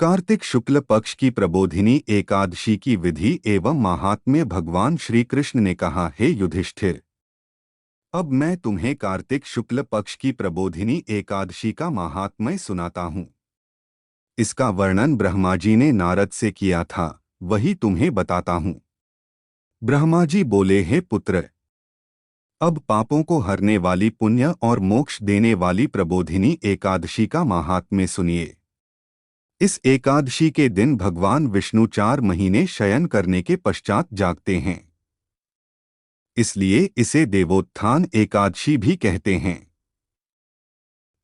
कार्तिक शुक्ल पक्ष की प्रबोधिनी एकादशी की विधि एवं महात्म्य भगवान श्री कृष्ण ने कहा, हे युधिष्ठिर, अब मैं तुम्हें कार्तिक शुक्ल पक्ष की प्रबोधिनी एकादशी का महात्म्य सुनाता हूँ। इसका वर्णन ब्रह्मा जी ने नारद से किया था, वही तुम्हें बताता हूँ। ब्रह्मा जी बोले, हे पुत्र, अब पापों को हरने वाली पुण्य और मोक्ष देने वाली प्रबोधिनी एकादशी का महात्म्य सुनिए। इस एकादशी के दिन भगवान विष्णु 4 महीने शयन करने के पश्चात जागते हैं, इसलिए इसे देवोत्थान एकादशी भी कहते हैं।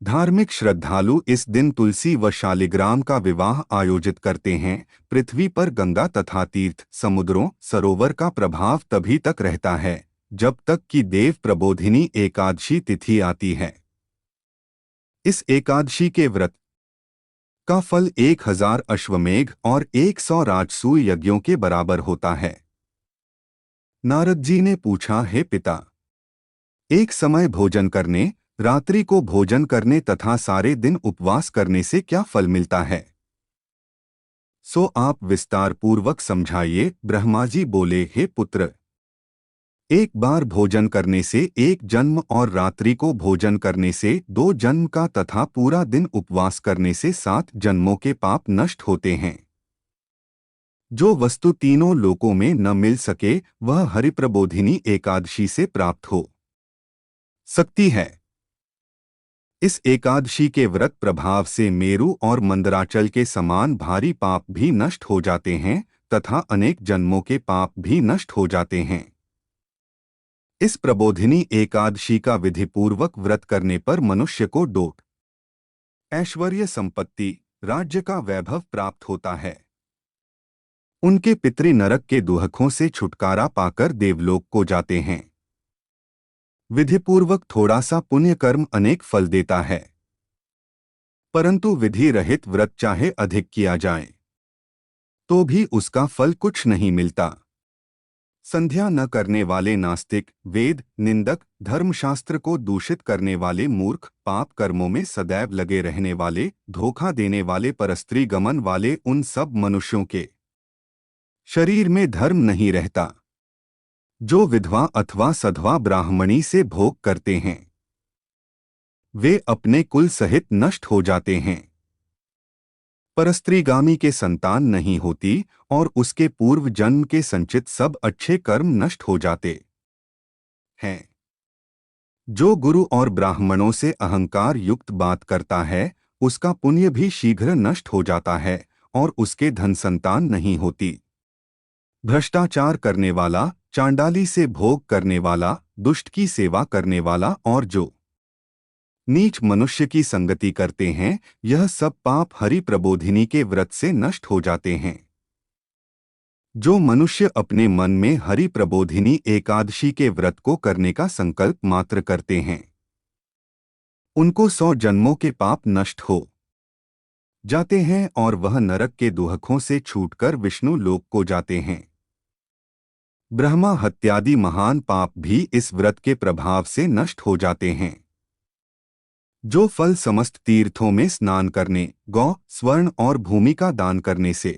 धार्मिक श्रद्धालु इस दिन तुलसी व शालिग्राम का विवाह आयोजित करते हैं। पृथ्वी पर गंगा तथा तीर्थ, समुद्रों, सरोवर का प्रभाव तभी तक रहता है जब तक कि देव प्रबोधिनी एकादशी तिथि आती है। इस एकादशी के व्रत का फल 1000 अश्वमेघ और 100 राजसूय यज्ञों के बराबर होता है। नारद जी ने पूछा, हे पिता, एक समय भोजन करने, रात्रि को भोजन करने तथा सारे दिन उपवास करने से क्या फल मिलता है? सो आप विस्तार पूर्वक समझाइए। ब्रह्मा जी बोले, हे पुत्र, एक बार भोजन करने से 1 जन्म और रात्रि को भोजन करने से 2 जन्म का तथा पूरा दिन उपवास करने से 7 जन्मों के पाप नष्ट होते हैं। जो वस्तु तीनों लोकों में न मिल सके वह हरिप्रबोधिनी एकादशी से प्राप्त हो सकती है। इस एकादशी के व्रत प्रभाव से मेरु और मंदराचल के समान भारी पाप भी नष्ट हो जाते हैं तथा अनेक जन्मों के पाप भी नष्ट हो जाते हैं। इस प्रबोधिनी एकादशी का विधिपूर्वक व्रत करने पर मनुष्य को डोट, ऐश्वर्य, संपत्ति, राज्य का वैभव प्राप्त होता है। उनके पितृ नरक के दुहकों से छुटकारा पाकर देवलोक को जाते हैं। विधिपूर्वक थोड़ा सा पुण्य कर्म अनेक फल देता है, परंतु विधि रहित व्रत चाहे अधिक किया जाए तो भी उसका फल कुछ नहीं मिलता। संध्या न करने वाले नास्तिक, वेद निंदक, धर्मशास्त्र को दूषित करने वाले मूर्ख, पाप कर्मों में सदैव लगे रहने वाले, धोखा देने वाले, परस्त्री गमन वाले, उन सब मनुष्यों के शरीर में धर्म नहीं रहता जो विधवा अथवा सधवा ब्राह्मणी से भोग करते हैं। वे अपने कुल सहित नष्ट हो जाते हैं। परस्त्रीगामी के संतान नहीं होती और उसके पूर्व जन्म के संचित सब अच्छे कर्म नष्ट हो जाते हैं। जो गुरु और ब्राह्मणों से अहंकार युक्त बात करता है उसका पुण्य भी शीघ्र नष्ट हो जाता है और उसके धन संतान नहीं होती। भ्रष्टाचार करने वाला, चांडाली से भोग करने वाला, दुष्ट की सेवा करने वाला और जो नीच मनुष्य की संगति करते हैं, यह सब पाप हरि प्रबोधिनी के व्रत से नष्ट हो जाते हैं। जो मनुष्य अपने मन में हरि प्रबोधिनी एकादशी के व्रत को करने का संकल्प मात्र करते हैं, उनको 100 जन्मों के पाप नष्ट हो जाते हैं और वह नरक के दुहकों से छूटकर विष्णु लोक को जाते हैं। ब्रह्मा हत्यादि महान पाप भी इस व्रत के प्रभाव से नष्ट हो जाते हैं। जो फल समस्त तीर्थों में स्नान करने, गौ, स्वर्ण और भूमि का दान करने से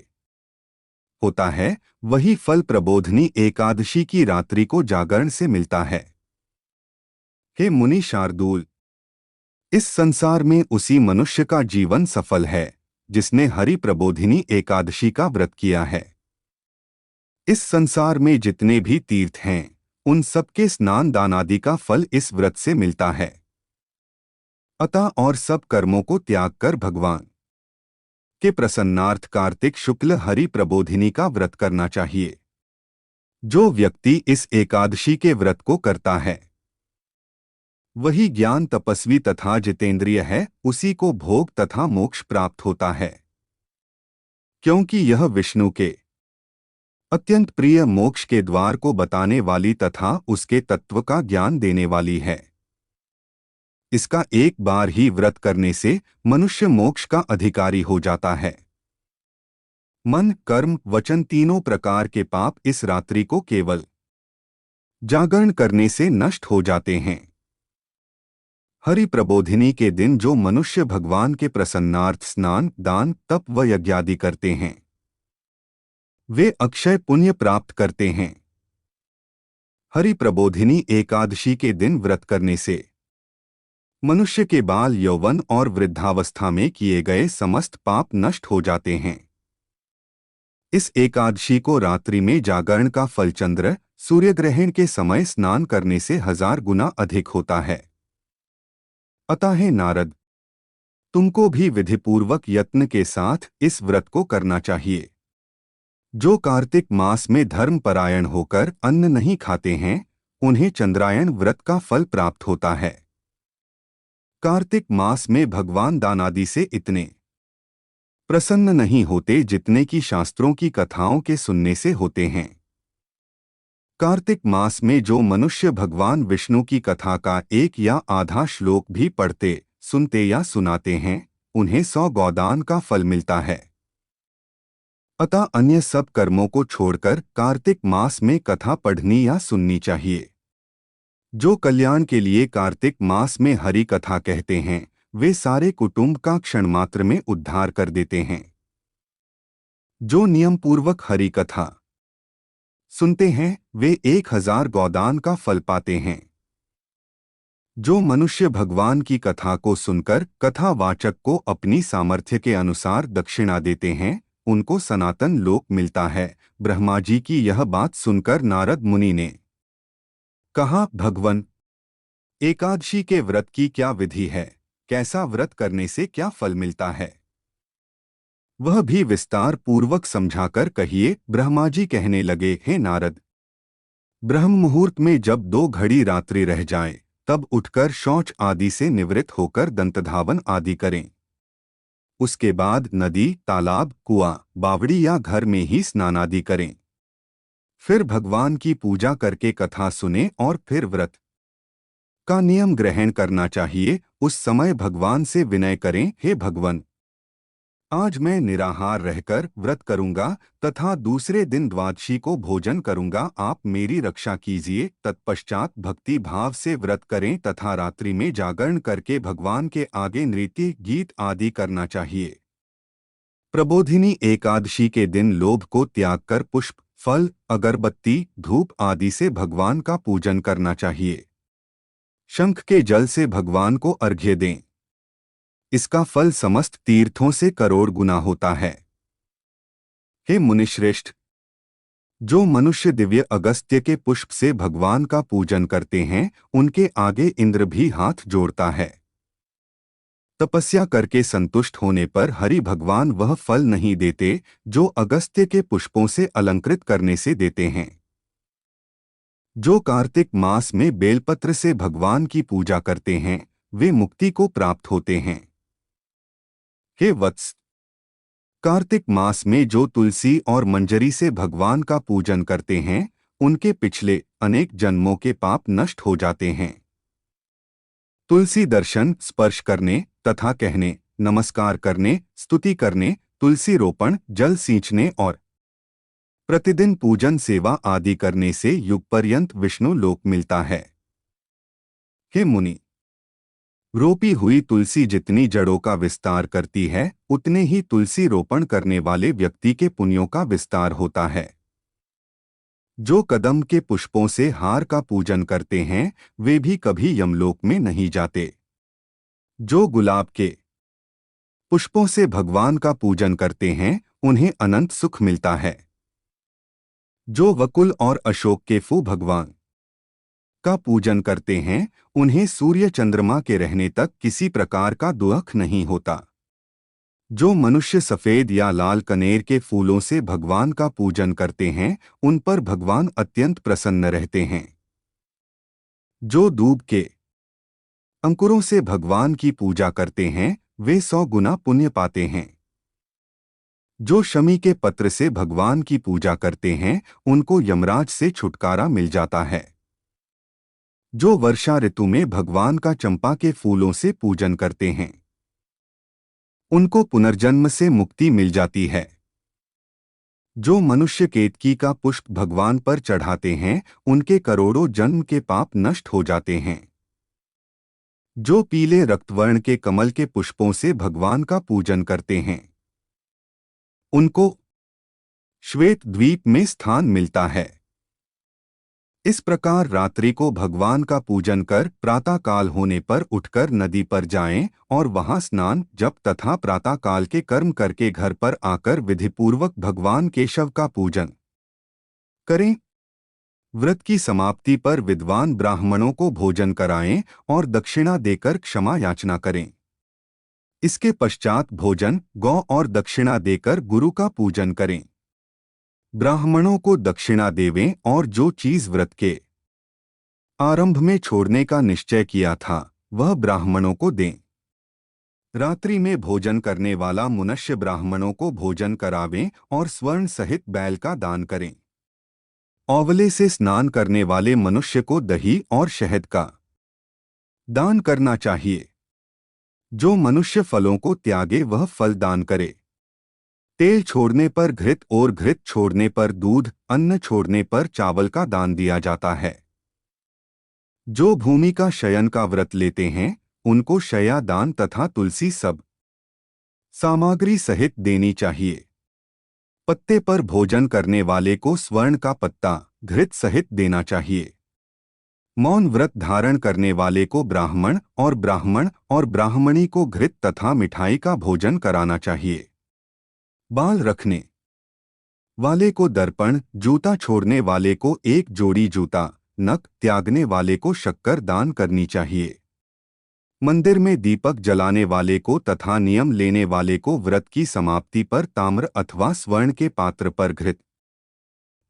होता है, वही फल प्रबोधिनी एकादशी की रात्रि को जागरण से मिलता है। हे मुनि शार्दूल, इस संसार में उसी मनुष्य का जीवन सफल है जिसने हरि प्रबोधिनी एकादशी का व्रत किया है। इस संसार में जितने भी तीर्थ हैं, उन सबके स्नान दान आदि का फल इस व्रत से मिलता है। अतः और सब कर्मों को त्याग कर भगवान के प्रसन्नार्थ कार्तिक शुक्ल हरि प्रबोधिनी का व्रत करना चाहिए। जो व्यक्ति इस एकादशी के व्रत को करता है वही ज्ञान तपस्वी तथा जितेंद्रिय है, उसी को भोग तथा मोक्ष प्राप्त होता है, क्योंकि यह विष्णु के अत्यंत प्रिय मोक्ष के द्वार को बताने वाली तथा उसके तत्व का ज्ञान देने वाली है। इसका एक बार ही व्रत करने से मनुष्य मोक्ष का अधिकारी हो जाता है। मन, कर्म, वचन तीनों प्रकार के पाप इस रात्रि को केवल जागरण करने से नष्ट हो जाते हैं। हरि प्रबोधिनी के दिन जो मनुष्य भगवान के प्रसन्नार्थ स्नान, दान, तप व यज्ञादि करते हैं, वे अक्षय पुण्य प्राप्त करते हैं। हरि प्रबोधिनी एकादशी के दिन व्रत करने से मनुष्य के बाल, यौवन और वृद्धावस्था में किए गए समस्त पाप नष्ट हो जाते हैं। इस एकादशी को रात्रि में जागरण का फल चंद्र सूर्यग्रहण के समय स्नान करने से 1000 गुना अधिक होता है। अतः हे नारद, तुमको भी विधिपूर्वक यत्न के साथ इस व्रत को करना चाहिए। जो कार्तिक मास में धर्मपरायण होकर अन्न नहीं खाते हैं, उन्हें चंद्रायण व्रत का फल प्राप्त होता है। कार्तिक मास में भगवान दानादि से इतने प्रसन्न नहीं होते जितने की शास्त्रों की कथाओं के सुनने से होते हैं। कार्तिक मास में जो मनुष्य भगवान विष्णु की कथा का एक या आधा श्लोक भी पढ़ते, सुनते या सुनाते हैं, उन्हें 100 गोदान का फल मिलता है। अतः अन्य सब कर्मों को छोड़कर कार्तिक मास में कथा पढ़नी या सुननी चाहिए। जो कल्याण के लिए कार्तिक मास में हरि कथा कहते हैं, वे सारे कुटुंब का क्षण मात्र में उद्धार कर देते हैं। जो नियम पूर्वक हरि कथा सुनते हैं, वे 1000 गोदान का फल पाते हैं। जो मनुष्य भगवान की कथा को सुनकर कथावाचक को अपनी सामर्थ्य के अनुसार दक्षिणा देते हैं, उनको सनातन लोक मिलता है। ब्रह्मा जी की यह बात सुनकर नारद मुनि ने कहा, भगवन, एकादशी के व्रत की क्या विधि है? कैसा व्रत करने से क्या फल मिलता है? वह भी विस्तार पूर्वक समझाकर कहिए। ब्रह्मा जी कहने लगे, हे नारद, ब्रह्म मुहूर्त में जब 2 घड़ी रात्रि रह जाए, तब उठकर शौच आदि से निवृत्त होकर दंतधावन आदि करें। उसके बाद नदी, तालाब, कुआं, बावड़ी या घर में ही स्नान आदि करें। फिर भगवान की पूजा करके कथा सुने और फिर व्रत का नियम ग्रहण करना चाहिए। उस समय भगवान से विनय करें, हे भगवन, आज मैं निराहार रहकर व्रत करूंगा तथा दूसरे दिन द्वादशी को भोजन करूंगा। आप मेरी रक्षा कीजिए। तत्पश्चात भक्ति भाव से व्रत करें तथा रात्रि में जागरण करके भगवान के आगे नृत्य, गीत आदि करना चाहिए। प्रबोधिनी एकादशी के दिन लोभ को त्याग कर पुष्प, फल, अगरबत्ती, धूप आदि से भगवान का पूजन करना चाहिए। शंख के जल से भगवान को अर्घ्य दें। इसका फल समस्त तीर्थों से करोड़ गुना होता है। हे मुनिश्रेष्ठ, जो मनुष्य दिव्य अगस्त्य के पुष्प से भगवान का पूजन करते हैं, उनके आगे इंद्र भी हाथ जोड़ता है। तपस्या करके संतुष्ट होने पर हरि भगवान वह फल नहीं देते जो अगस्त्य के पुष्पों से अलंकृत करने से देते हैं। जो कार्तिक मास में बेलपत्र से भगवान की पूजा करते हैं, वे मुक्ति को प्राप्त होते हैं। हे वत्स, कार्तिक मास में जो तुलसी और मंजरी से भगवान का पूजन करते हैं, उनके पिछले अनेक जन्मों के पाप नष्ट हो जाते हैं। तुलसी दर्शन, स्पर्श करने तथा कहने, नमस्कार करने, स्तुति करने, तुलसी रोपण, जल सींचने और प्रतिदिन पूजन सेवा आदि करने से युग पर्यंत विष्णु लोक मिलता है। हे मुनि, रोपी हुई तुलसी जितनी जड़ों का विस्तार करती है, उतने ही तुलसी रोपण करने वाले व्यक्ति के पुण्यों का विस्तार होता है। जो कदम के पुष्पों से हार का पूजन करते हैं, वे भी कभी यमलोक में नहीं जाते। जो गुलाब के पुष्पों से भगवान का पूजन करते हैं, उन्हें अनंत सुख मिलता है। जो वकुल और अशोक के फूल भगवान का पूजन करते हैं, उन्हें सूर्य चंद्रमा के रहने तक किसी प्रकार का दुख नहीं होता। जो मनुष्य सफेद या लाल कनेर के फूलों से भगवान का पूजन करते हैं, उन पर भगवान अत्यंत प्रसन्न रहते हैं। जो दूब के अंकुरों से भगवान की पूजा करते हैं, वे 100 गुना पुण्य पाते हैं। जो शमी के पत्र से भगवान की पूजा करते हैं, उनको यमराज से छुटकारा मिल जाता है। जो वर्षा ऋतु में भगवान का चंपा के फूलों से पूजन करते हैं, उनको पुनर्जन्म से मुक्ति मिल जाती है। जो मनुष्य केतकी का पुष्प भगवान पर चढ़ाते हैं, उनके करोड़ों जन्म के पाप नष्ट हो जाते हैं। जो पीले रक्तवर्ण के कमल के पुष्पों से भगवान का पूजन करते हैं उनको श्वेत द्वीप में स्थान मिलता है। इस प्रकार रात्रि को भगवान का पूजन कर प्रातःकाल होने पर उठकर नदी पर जाएं और वहां स्नान जप तथा प्रातःकाल के कर्म करके घर पर आकर विधिपूर्वक भगवान केशव का पूजन करें। व्रत की समाप्ति पर विद्वान ब्राह्मणों को भोजन कराएं और दक्षिणा देकर क्षमा याचना करें। इसके पश्चात भोजन गौ और दक्षिणा देकर गुरु का पूजन करें। ब्राह्मणों को दक्षिणा देवें और जो चीज व्रत के आरंभ में छोड़ने का निश्चय किया था वह ब्राह्मणों को दें। रात्रि में भोजन करने वाला मनुष्य ब्राह्मणों को भोजन करावें और स्वर्ण सहित बैल का दान करें। औवले से स्नान करने वाले मनुष्य को दही और शहद का दान करना चाहिए। जो मनुष्य फलों को त्यागे वह फल दान करे। तेल छोड़ने पर घृत और घृत छोड़ने पर दूध, अन्न छोड़ने पर चावल का दान दिया जाता है। जो भूमि का शयन का व्रत लेते हैं उनको शया दान तथा तुलसी सब सामग्री सहित देनी चाहिए। पत्ते पर भोजन करने वाले को स्वर्ण का पत्ता घृत सहित देना चाहिए। मौन व्रत धारण करने वाले को ब्राह्मण और ब्राह्मणी को घृत तथा मिठाई का भोजन कराना चाहिए। बाल रखने वाले को दर्पण, जूता छोड़ने वाले को एक जोड़ी जूता, नख त्यागने वाले को शक्कर दान करनी चाहिए। मंदिर में दीपक जलाने वाले को तथा नियम लेने वाले को व्रत की समाप्ति पर ताम्र अथवा स्वर्ण के पात्र पर घृत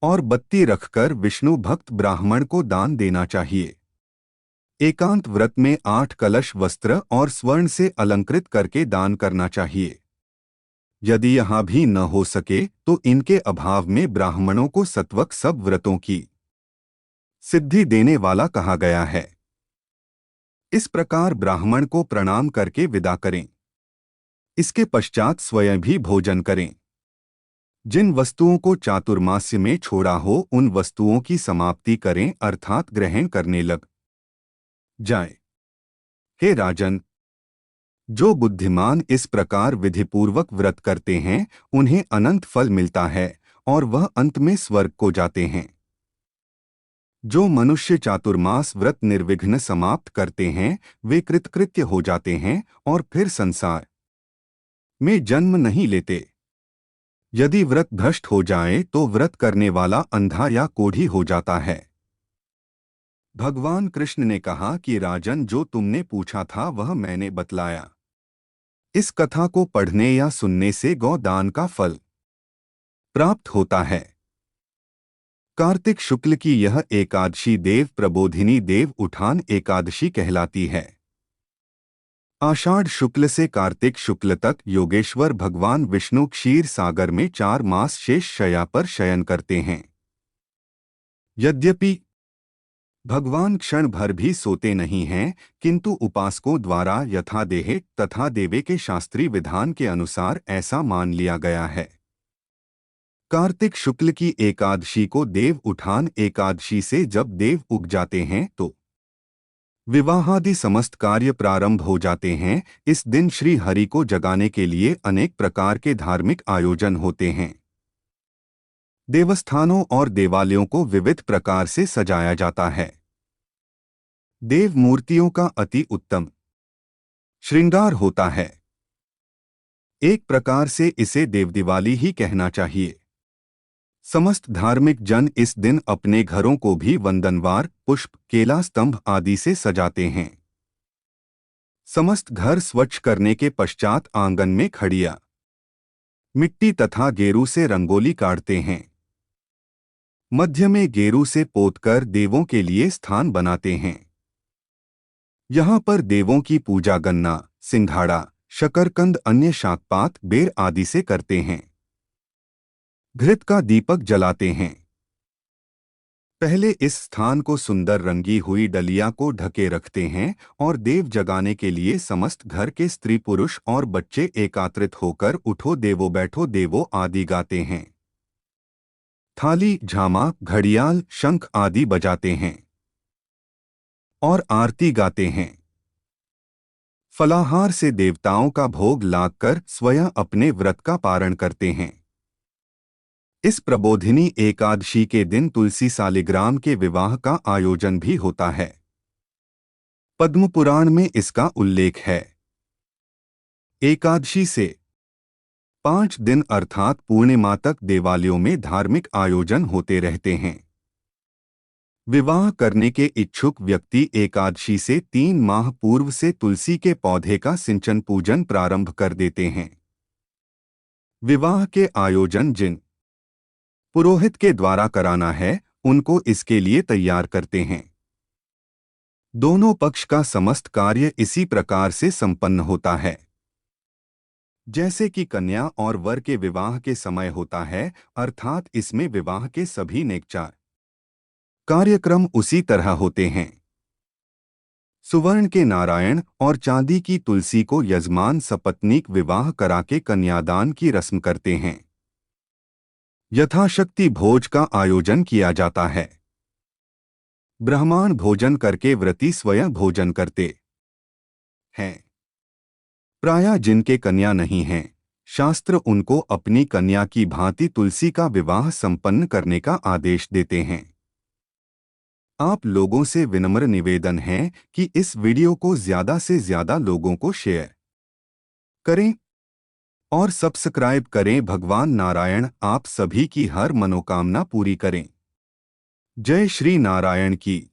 और बत्ती रखकर विष्णु भक्त ब्राह्मण को दान देना चाहिए। एकांत व्रत में 8 कलश वस्त्र और स्वर्ण से अलंकृत करके दान करना चाहिए। यदि यहाँ भी न हो सके तो इनके अभाव में ब्राह्मणों को सत्वक सब व्रतों की सिद्धि देने वाला कहा गया है। इस प्रकार ब्राह्मण को प्रणाम करके विदा करें। इसके पश्चात स्वयं भी भोजन करें। जिन वस्तुओं को चातुर्मास्य में छोड़ा हो उन वस्तुओं की समाप्ति करें अर्थात ग्रहण करने लग जाए। हे राजन, जो बुद्धिमान इस प्रकार विधिपूर्वक व्रत करते हैं उन्हें अनंत फल मिलता है और वह अंत में स्वर्ग को जाते हैं। जो मनुष्य चातुर्मास व्रत निर्विघ्न समाप्त करते हैं वे कृतकृत्य हो जाते हैं और फिर संसार में जन्म नहीं लेते। यदि व्रत भ्रष्ट हो जाए तो व्रत करने वाला अंधा या कोढ़ी हो जाता है। भगवान कृष्ण ने कहा कि राजन, जो तुमने पूछा था वह मैंने बतलाया। इस कथा को पढ़ने या सुनने से गौदान का फल प्राप्त होता है। कार्तिक शुक्ल की यह एकादशी देव प्रबोधिनी देव उठान एकादशी कहलाती है। आषाढ़ शुक्ल से कार्तिक शुक्ल तक योगेश्वर भगवान विष्णु क्षीर सागर में 4 मास शेष शया पर शयन करते हैं। यद्यपि भगवान क्षण भर भी सोते नहीं हैं, किंतु उपासकों द्वारा यथादेह तथा देवे के शास्त्रीय विधान के अनुसार ऐसा मान लिया गया है। कार्तिक शुक्ल की एकादशी को देव उठान एकादशी से जब देव उग जाते हैं तो विवाहादि समस्त कार्य प्रारंभ हो जाते हैं। इस दिन श्री हरि को जगाने के लिए अनेक प्रकार के धार्मिक आयोजन होते हैं। देवस्थानों और देवालयों को विविध प्रकार से सजाया जाता है। देव मूर्तियों का अति उत्तम श्रृंगार होता है। एक प्रकार से इसे देवदिवाली ही कहना चाहिए। समस्त धार्मिक जन इस दिन अपने घरों को भी वंदनवार, पुष्प, केला स्तंभ आदि से सजाते हैं। समस्त घर स्वच्छ करने के पश्चात आंगन में खड़िया मिट्टी तथा गेरू से रंगोली काटते हैं। मध्य में गेरू से पोतकर देवों के लिए स्थान बनाते हैं। यहाँ पर देवों की पूजा गन्ना, सिंघाड़ा, शकरकंद, अन्य शाकपात, बेर आदि से करते हैं। घृत का दीपक जलाते हैं। पहले इस स्थान को सुंदर रंगी हुई डलिया को ढके रखते हैं और देव जगाने के लिए समस्त घर के स्त्री पुरुष और बच्चे एकत्रित होकर उठो देवो बैठो देवो आदि गाते हैं। थाली, झामा, घड़ियाल, शंख आदि बजाते हैं और आरती गाते हैं। फलाहार से देवताओं का भोग लागकर स्वयं अपने व्रत का पारण करते हैं। इस प्रबोधिनी एकादशी के दिन तुलसी सालिग्राम के विवाह का आयोजन भी होता है। पद्म पुराण में इसका उल्लेख है। एकादशी से 5 दिन अर्थात पूर्णिमा तक देवालयों में धार्मिक आयोजन होते रहते हैं। विवाह करने के इच्छुक व्यक्ति एकादशी से 3 माह पूर्व से तुलसी के पौधे का सिंचन पूजन प्रारंभ कर देते हैं। विवाह के आयोजन जिन पुरोहित के द्वारा कराना है, उनको इसके लिए तैयार करते हैं। दोनों पक्ष का समस्त कार्य इसी प्रकार से संपन्न होता है जैसे कि कन्या और वर के विवाह के समय होता है, अर्थात इसमें विवाह के सभी नेकचार कार्यक्रम उसी तरह होते हैं। सुवर्ण के नारायण और चांदी की तुलसी को यजमान सपत्नीक विवाह करा के कन्यादान की रस्म करते हैं। यथाशक्ति भोज का आयोजन किया जाता है। ब्राह्मण भोजन करके व्रती स्वयं भोजन करते हैं। प्रायः जिनके कन्या नहीं हैं, शास्त्र उनको अपनी कन्या की भांति तुलसी का विवाह संपन्न करने का आदेश देते हैं। आप लोगों से विनम्र निवेदन है कि इस वीडियो को ज्यादा से ज्यादा लोगों को शेयर करें और सब्सक्राइब करें। भगवान नारायण आप सभी की हर मनोकामना पूरी करें। जय श्री नारायण की।